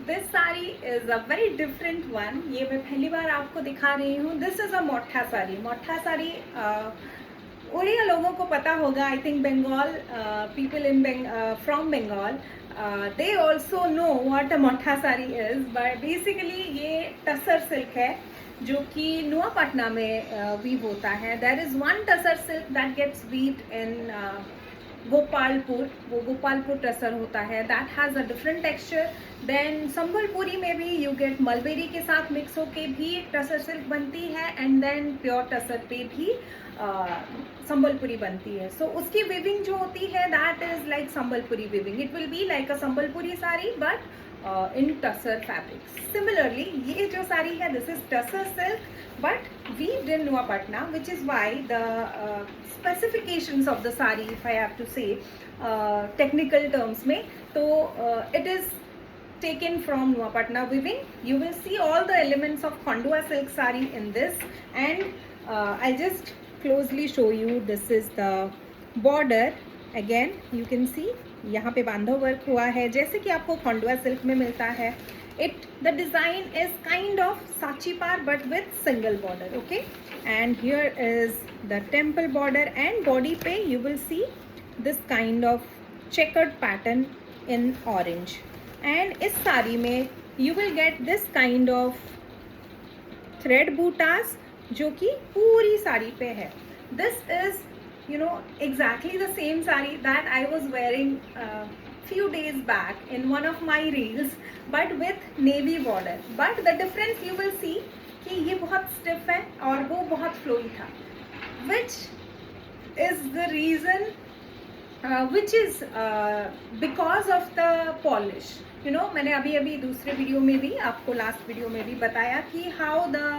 This sari is a very different one. ये मैं पहली बार आपको दिखा रही हूँ. दिस इज अ मोठा साड़ी. मोठा साड़ी उड़िया लोगों को पता होगा. I think Bengal people in from Bengal they also know what a मोठा साड़ी इज. बट बेसिकली ये टसर सिल्क है जो कि नुआपटना में वीव होता है. There is one tussar silk that gets weaved in Gopalpur. वो गोपालपुर टसर होता है. That has a different texture. Then Sambalpuri में भी यू गेट मलबेरी के साथ मिक्स होके भी टसर सिल्क बनती है. एंड देन प्योर टसर पे भी संबलपुरी बनती है. सो उसकी विविंग जो होती है that is like Sambalpuri viewing. It will be like a Sambalpuri sari but in tussar fabric. Similarly, ये जो साड़ी है this is tussar silk but weaved in Nuapatna, which is why the specifications of the sari, if I have to say technical terms में, तो it is taken from Nuapatna weaving. You will see all the elements of Khandua silk sari in this, and I'll just closely show you. This is the border. Again you can see यहाँ पे बांधव work हुआ है जैसे कि आपको Khandwa silk में मिलता है. The design is kind of sachi par but with single border. Okay, and here is the temple border and body पे you will see this kind of checkered pattern in orange. And इस साड़ी में you will get this kind of thread butas जो कि पूरी साड़ी पे है. This is exactly the same sari that I was wearing few days back in one of my reels but with navy border. But the difference you will see कि ये बहुत stiff है और वो बहुत flowy था, which is the reason which is because of the polish. मैंने अभी दूसरे वीडियो में भी आपको लास्ट वीडियो में भी बताया कि how the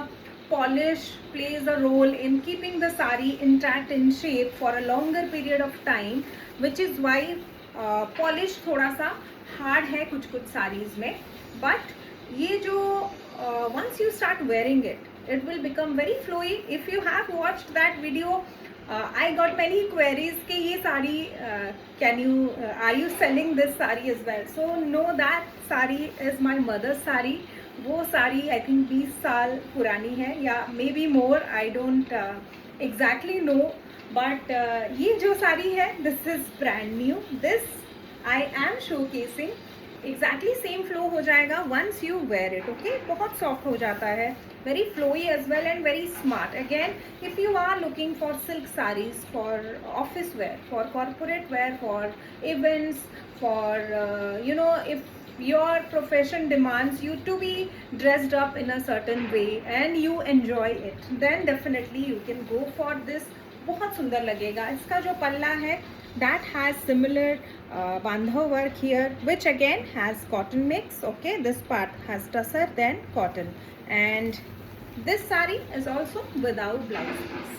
polish plays a role in keeping the sari intact in shape for a longer period of time, which is why polish थोड़ा सा hard है कुछ sarees में. but ये जो once you start wearing it will become very flowy. If you have watched that video, I got many queries कि ये sari are you selling this saree as well? So know that saree is my mother's saree. वो sari I think 20 साल पुरानी है या may be more. I don't exactly know. But ये जो साड़ी है this is brand new. This I am showcasing exactly same flow हो जाएगा once you wear it. Okay, बहुत सॉफ्ट हो जाता है, very flowy as well and very smart. Again, if you are looking for silk sarees for office wear, for corporate wear, for events, for if your profession demands you to be dressed up in a certain way and you enjoy it, then definitely you can go for this. बहुत सुंदर लगेगा. इसका जो पल्ला है that has similar bandhav work here, which again has cotton mix. Okay, this part has tussar then cotton, and this saree is also without blouse piece.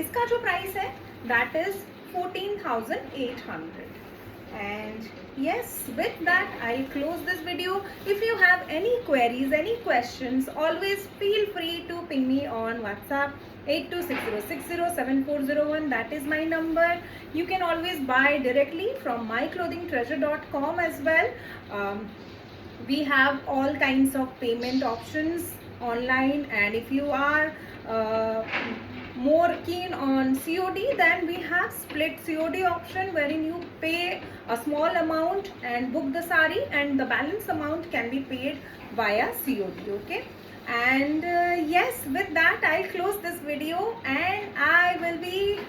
इसका जो price है that is 14,800. and yes, with that I'll close this video. If you have any queries, any questions, always feel free to ping me on WhatsApp 8260607401. that is my number. You can always buy directly from myclothingtreasure.com as well. We have all kinds of payment options online, and if you are more keen on COD, then we have split COD option wherein you pay a small amount and book the sari, and the balance amount can be paid via COD. Okay, and yes, with that I'll close this video and I will be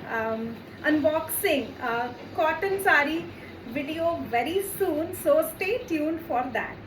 unboxing a cotton sari video very soon, so stay tuned for that.